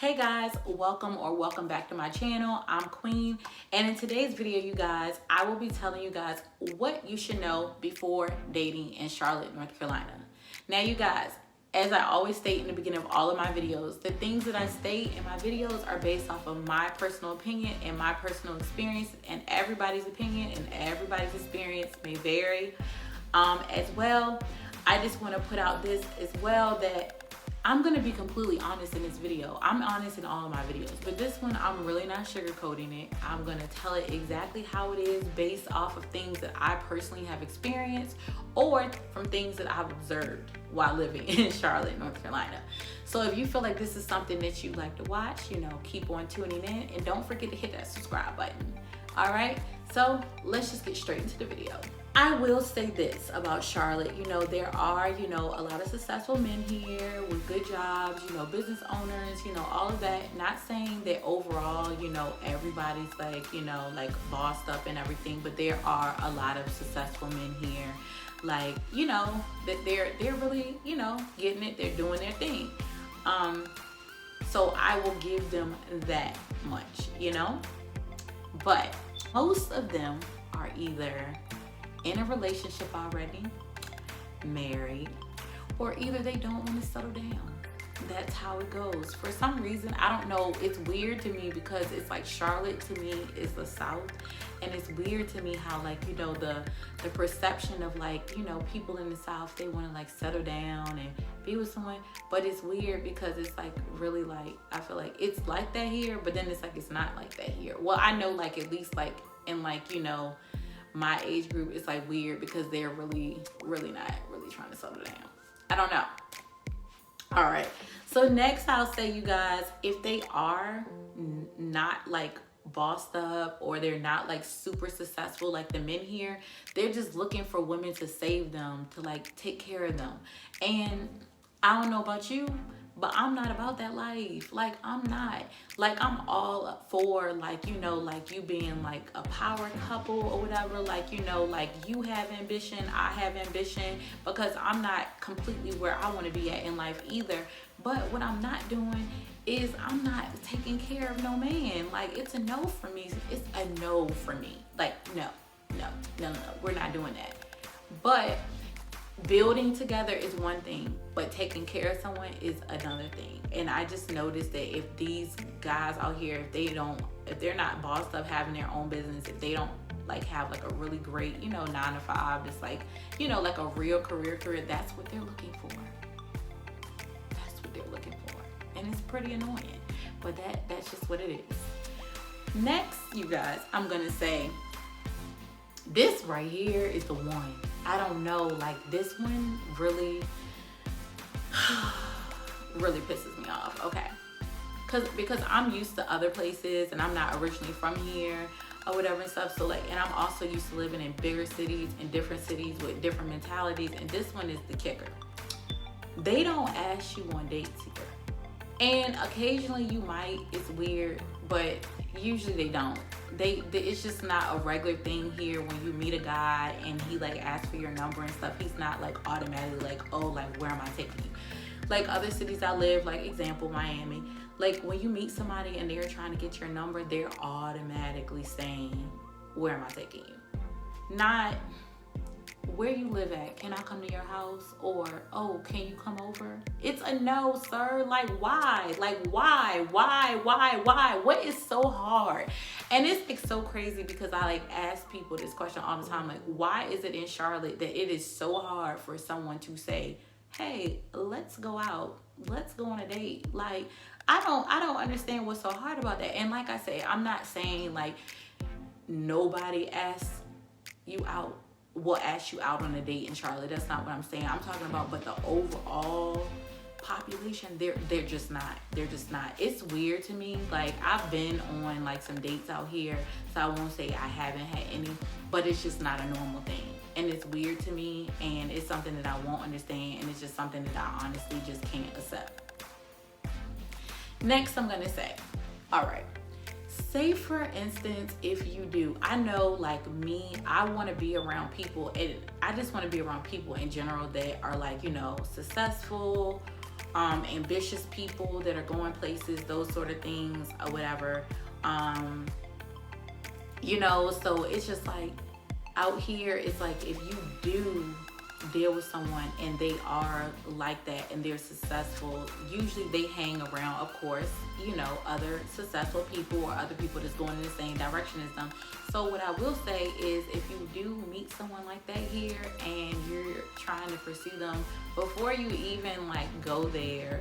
Hey guys, welcome back to my channel. I'm Queen, and in today's video, you guys, I will be telling you guys what you should know before dating in Charlotte, North Carolina. Now you guys, as I always state in the beginning of all of my videos, the things that I state in my videos are based off of my personal opinion and my personal experience, and everybody's opinion and everybody's experience may vary as well. I just want to put out this as well that I'm going to be completely honest in this video. I'm honest in all of my videos, but this one, I'm really not sugarcoating it. I'm going to tell it exactly how it is based off of things that I personally have experienced or from things that I've observed while living in Charlotte, North Carolina. So if you feel like this is something that you like to watch, keep on tuning in, and don't forget to hit that subscribe button. All right, so let's just get straight into the video. I will say this about Charlotte, there are, a lot of successful men here with good jobs, business owners, all of that. Not saying that overall, everybody's like bossed up and everything, but there are a lot of successful men here, that they're really, getting it, they're doing their thing. So I will give them that much, but most of them are either in a relationship already, married, or either they don't want to settle down. That's how it goes. For some reason, I don't know, it's weird to me because it's like Charlotte to me is the South, and it's weird to me how the perception of people in the South, they want to settle down and be with someone, but it's weird because it's really I feel like it's like that here, but then it's it's not like that here. Well, I know at least in my age group, it's weird because they're really not really trying to settle down. I don't know. All right, so next I'll say, you guys, if they are not bossed up or they're not super successful like the men here, they're just looking for women to save them, to take care of them. And I don't know about you, but I'm not about that life. I'm not. I'm all for, you being a power couple or whatever. You have ambition, I have ambition, because I'm not completely where I want to be at in life either. But what I'm not doing is I'm not taking care of no man. It's a no for me. It's a no for me. No. We're not doing that. But building together is one thing, but taking care of someone is another thing. And I just noticed that if these guys out here, if they're not bossed up having their own business, if they don't have a really great 9 to 5, just a real career, that's what they're looking for. That's what they're looking for. And it's pretty annoying, but that's just what it is. Next, you guys, I'm gonna say this right here is the one. I don't know, this one really pisses me off. Okay, because I'm used to other places and I'm not originally from here or whatever and stuff. So and I'm also used to living in bigger cities, in different cities with different mentalities. And this one is the kicker. They don't ask you on dates here. And occasionally you might, it's weird, but usually they don't. It's just not a regular thing here when you meet a guy and he asks for your number and stuff. He's not automatically where am I taking you? Other cities I live, example, Miami, when you meet somebody and they're trying to get your number, they're automatically saying, where am I taking you? Not, where you live at, can I come to your house? Or, oh, can you come over? It's a no, sir. Why? Why? What is so hard? And it's so crazy because I ask people this question all the time. Why is it in Charlotte that it is so hard for someone to say, hey, let's go out, let's go on a date? I don't understand what's so hard about that. And I say, I'm not saying nobody asks you out, will ask you out on a date in Charlotte. That's not what I'm saying. I'm talking about, but the overall population, they're just not. It's weird to me. I've been on some dates out here, so I won't say I haven't had any, but it's just not a normal thing. And it's weird to me, and it's something that I won't understand, and it's just something that I honestly just can't accept. Next, I'm gonna say, all right, say for instance, if you do, I know me, I want to be around people, and I just want to be around people in general that are successful, ambitious people that are going places, those sort of things or whatever. You know, so it's just like out here, it's like if you do deal with someone and they are like that and they're successful, usually they hang around, of course, you know, other successful people or other people that's going in the same direction as them. So what I will say is, if you do meet someone like that here and you're trying to pursue them, before you even like go there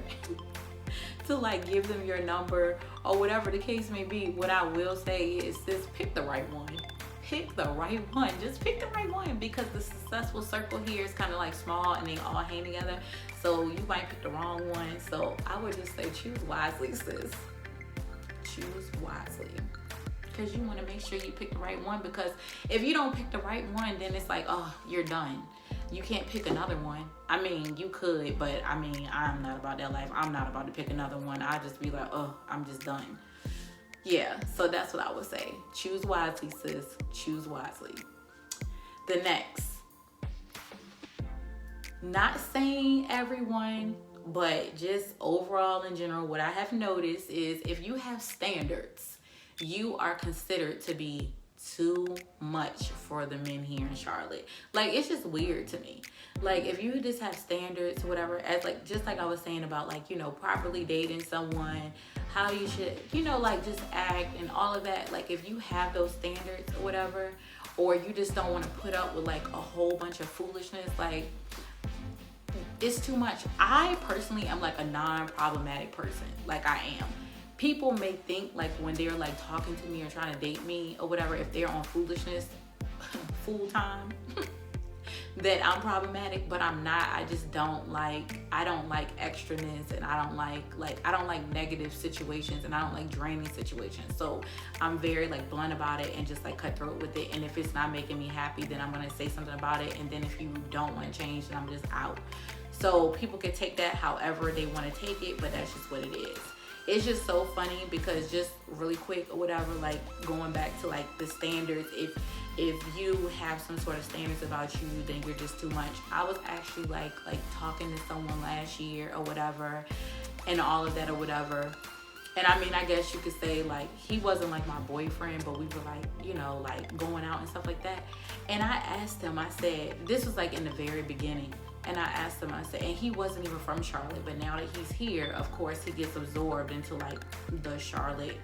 to like give them your number or whatever the case may be, what I will say is just pick the right one. Pick the right one. Just pick the right one, because the successful circle here is kind of like small and they all hang together. So you might pick the wrong one. So I would just say choose wisely, sis. Choose wisely. Because you want to make sure you pick the right one, because if you don't pick the right one, then it's like, oh, you're done. You can't pick another one. I mean, you could, but I mean, I'm not about that life. I'm not about to pick another one. I just be like, oh, I'm just done. Yeah, so that's what I would say. Choose wisely, sis. Choose wisely. The next. Not saying everyone, but just overall in general, what I have noticed is if you have standards, you are considered to be too much for the men here in Charlotte. Like, it's just weird to me. Like, if you just have standards or whatever, as like, just like I was saying about like, you know, properly dating someone, how you should, you know, like just act and all of that. Like, if you have those standards or whatever, or you just don't want to put up with like a whole bunch of foolishness, like, it's too much. I personally am like a non-problematic person. Like, I am. People may think like when they're like talking to me or trying to date me or whatever, if they're on foolishness full time, that I'm problematic, but I'm not. I just don't like, I don't like extraness, and I don't like negative situations, and I don't like draining situations. So I'm very like blunt about it and just like cutthroat with it. And if it's not making me happy, then I'm gonna say something about it. And then if you don't want to change, then I'm just out. So people can take that however they want to take it, but that's just what it is. It's just so funny because, just really quick or whatever, like going back to like the standards, if you have some sort of standards about you, then you're just too much. I was actually like talking to someone last year or whatever, and all of that or whatever. And I mean, I guess you could say like he wasn't like my boyfriend, but we were like, you know, like going out and stuff like that. And I asked him, I said, this was like in the very beginning. And I asked him, I said, and he wasn't even from Charlotte, but now that he's here, of course, he gets absorbed into like the Charlotte,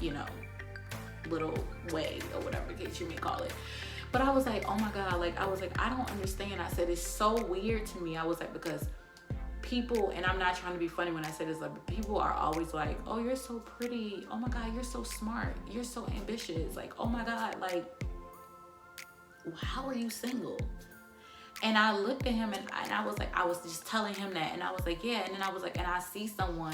you know, little way or whatever the case you may call it. But I was like, oh my God, like, I was like, I don't understand. I said, it's so weird to me. I was like, because people, and I'm not trying to be funny when I say this, like, people are always like, oh, you're so pretty. Oh my God, you're so smart. You're so ambitious. Like, oh my God, like, how are you single? And I looked at him and I was like, I was just telling him that. And I was like, yeah. And then I was like, and I see someone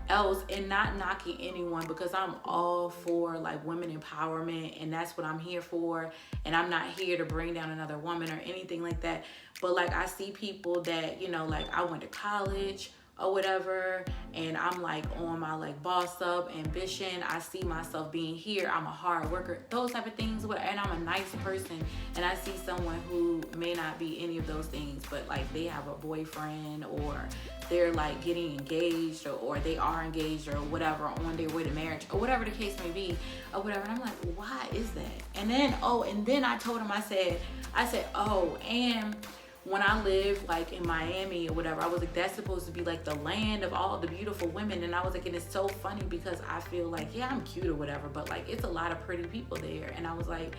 else, and not knocking anyone, because I'm all for like women empowerment, and that's what I'm here for. And I'm not here to bring down another woman or anything like that. But like, I see people that, you know, like I went to college or whatever, and I'm like on my like boss up ambition. I see myself being here. I'm a hard worker, those type of things. And I'm a nice person. And I see someone who may not be any of those things, but like they have a boyfriend, or they're like getting engaged, or they are engaged or whatever, on their way to marriage or whatever the case may be or whatever. And I'm like, why is that? And then I told him, I said, oh, and when I lived like in Miami or whatever, I was like, that's supposed to be like the land of all the beautiful women. And I was like, and it's so funny because I feel like, yeah, I'm cute or whatever, but like it's a lot of pretty people there. And I was like,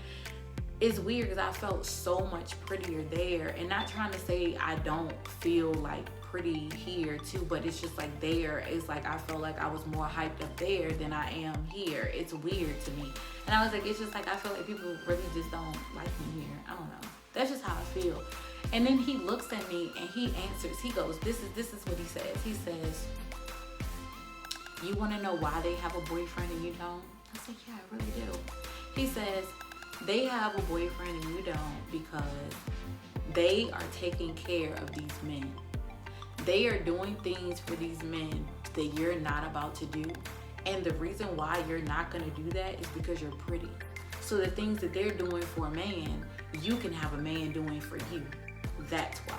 it's weird because I felt so much prettier there. And not trying to say I don't feel like pretty here too, but it's just like there, it's like I felt like I was more hyped up there than I am here. It's weird to me. And I was like, it's just like I feel like people really just don't like me here. I don't know. That's just how I feel. And then he looks at me and he answers. He goes, this is what he says. He says, you want to know why they have a boyfriend and you don't? I said, yeah, I really do. He says, they have a boyfriend and you don't because they are taking care of these men. They are doing things for these men that you're not about to do. And the reason why you're not going to do that is because you're pretty. So the things that they're doing for a man, you can have a man doing for you. That's why.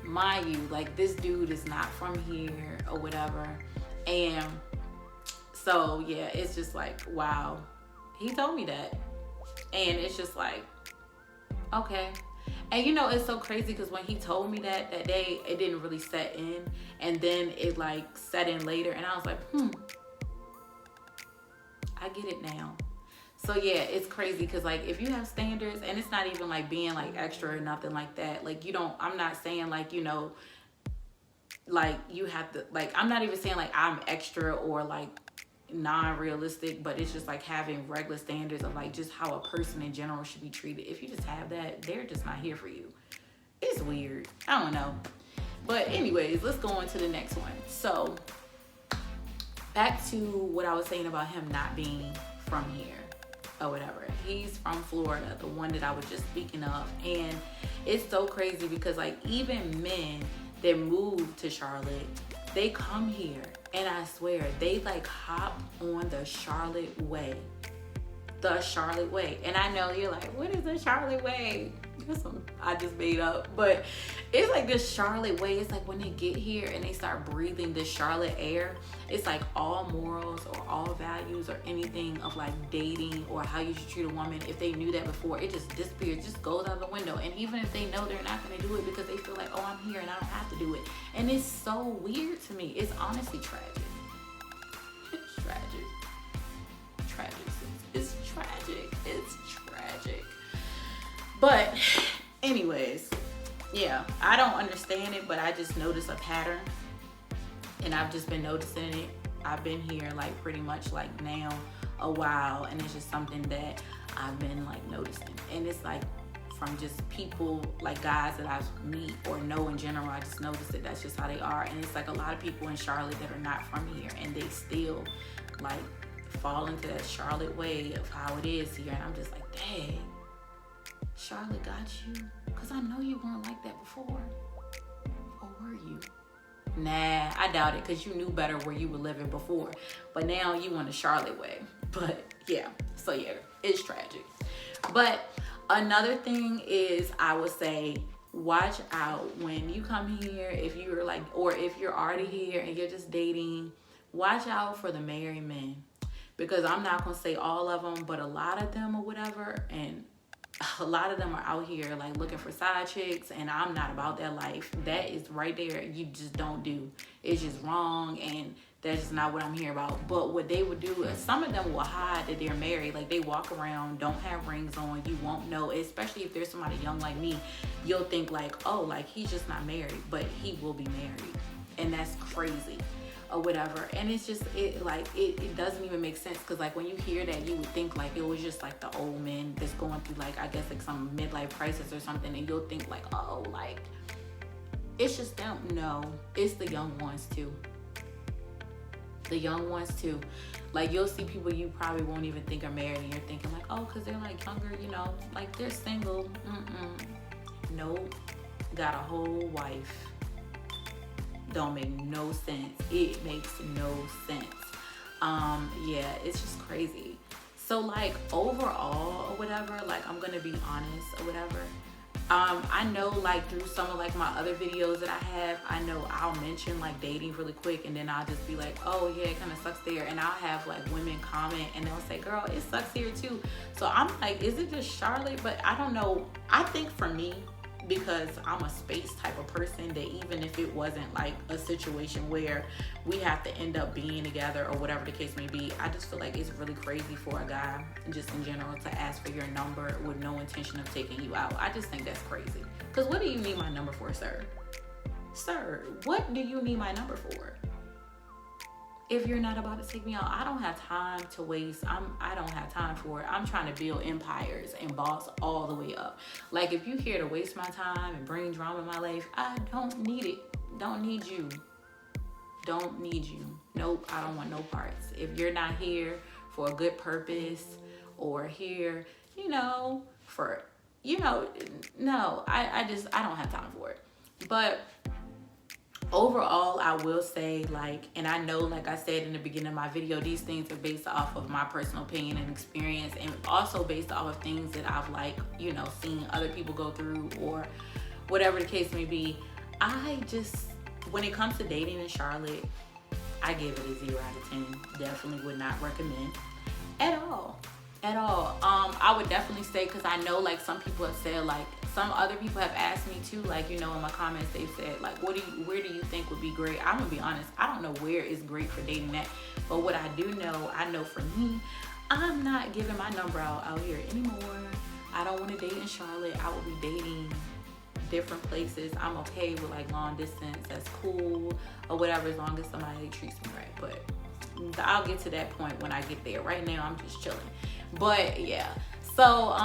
mind you, like, this dude is not from here or whatever. And so yeah, it's just like, wow, he told me that. And it's just like, okay. And you know, it's so crazy because when he told me that day, it didn't really set in, and then it like set in later, and I was like, I get it now. So yeah, it's crazy because like if you have standards, and it's not even like being like extra or nothing like that, like you don't, I'm not saying like, you know, like you have to, like, I'm not even saying like I'm extra or like non-realistic, but it's just like having regular standards of like just how a person in general should be treated. If you just have that, they're just not here for you. It's weird. I don't know. But anyways, let's go on to the next one. So back to what I was saying about him not being from here or whatever. He's from Florida, the one that I was just speaking of. And it's so crazy because like even men that move to Charlotte, they come here, and I swear they like hop on the Charlotte way. The Charlotte way. And I know you're like, what is the Charlotte way? That's something I just made up. But it's like this Charlotte way. It's like when they get here and they start breathing this Charlotte air, it's like all morals or all values or anything of like dating or how you should treat a woman. If they knew that before, it just disappears, just goes out the window. And even if they know they're not going to do it because they feel like, oh, I'm here and I don't have to do it. And it's so weird to me. It's honestly tragic. It's tragic. Tragic. It's tragic. It's tragic. But anyways, yeah, I don't understand it, but I just noticed a pattern, and I've just been noticing it. I've been here like pretty much like now a while, and it's just something that I've been like noticing. And it's like from just people, like guys that I meet or know in general, I just noticed that that's just how they are. And it's like a lot of people in Charlotte that are not from here, and they still like fall into that Charlotte way of how it is here. And I'm just like, dang, Charlotte got you? Because I know you weren't like that before. Or were you? Nah, I doubt it, because you knew better where you were living before. But now you want a Charlotte way. But yeah, so yeah, it's tragic. But another thing is, I would say, watch out when you come here, if you're like, or if you're already here and you're just dating, watch out for the married men. Because I'm not going to say all of them, but a lot of them or whatever, and a lot of them are out here like looking for side chicks, and I'm not about that life. That is right there, you just don't do. It's just wrong, and that's just not what I'm here about. But what they would do is, some of them will hide that they're married. Like they walk around, don't have rings on, you won't know. Especially if there's somebody young like me, you'll think like, oh, like he's just not married, but he will be married. And that's crazy or whatever. And it's just, it doesn't even make sense, because like when you hear that, you would think like it was just like the old men that's going through like, I guess like some midlife crisis or something, and you'll think like, oh, like it's just them. No, it's the young ones too. The young ones too. Like you'll see people you probably won't even think are married, and you're thinking like, oh, because they're like younger, you know, like they're single. Nope, got a whole wife. Don't make no sense. It makes no sense. Yeah, it's just crazy. So like overall or whatever, like I'm gonna be honest or whatever, I know like through some of like my other videos that I have, I know I'll mention like dating really quick, and then I'll just be like, oh yeah, it kind of sucks there, and I'll have like women comment and they'll say, girl, it sucks here too. So I'm like, is it just Charlotte? But I don't know. I think for me, because I'm a space type of person, that even if it wasn't like a situation where we have to end up being together or whatever the case may be, I just feel like it's really crazy for a guy, just in general, to ask for your number with no intention of taking you out. I just think that's crazy. Because what do you need my number for, sir? Sir, what do you need my number for? If you're not about to take me out, I don't have time to waste. I don't have time for it. I'm trying to build empires and boss all the way up. Like if you're here to waste my time and bring drama in my life, I don't need it. Don't need you. Don't need you. Nope, I don't want no parts. If you're not here for a good purpose, or here, you know, for, you know, no, I don't have time for it. But overall, I will say, like, and I know, like I said in the beginning of my video, these things are based off of my personal opinion and experience, and also based off of things that I've, like, you know, seen other people go through or whatever the case may be. I just, when it comes to dating in Charlotte, I give it a 0 out of 10. Definitely would not recommend at all. At all. I would definitely say, because I know like some people have said, like some other people have asked me too, like, you know, in my comments they've said like, where do you think would be great? I'm gonna be honest, I don't know where is great for dating at, but what I do know, I know for me, I'm not giving my number out here anymore. I don't want to date in Charlotte. I will be dating different places. I'm okay with like long distance, that's cool, or whatever, as long as somebody treats me right. But I'll get to that point when I get there. Right now I'm just chilling. But yeah, so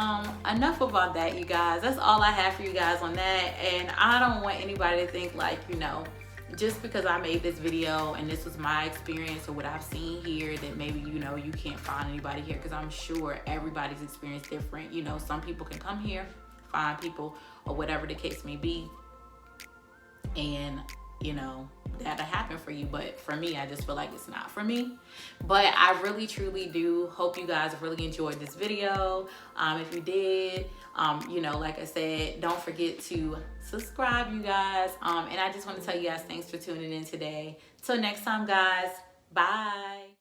enough about that, you guys. That's all I have for you guys on that. And I don't want anybody to think like, you know, just because I made this video and this was my experience or what I've seen here, that maybe, you know, you can't find anybody here, because I'm sure everybody's experience different. You know, some people can come here, find people, or whatever the case may be, and you know, that'll happen for you. But for me, I just feel like it's not for me. But I really truly do hope you guys really enjoyed this video. If you did, you know, like I said, don't forget to subscribe, you guys. And I just want to tell you guys, thanks for tuning in today. Till next time, guys. Bye.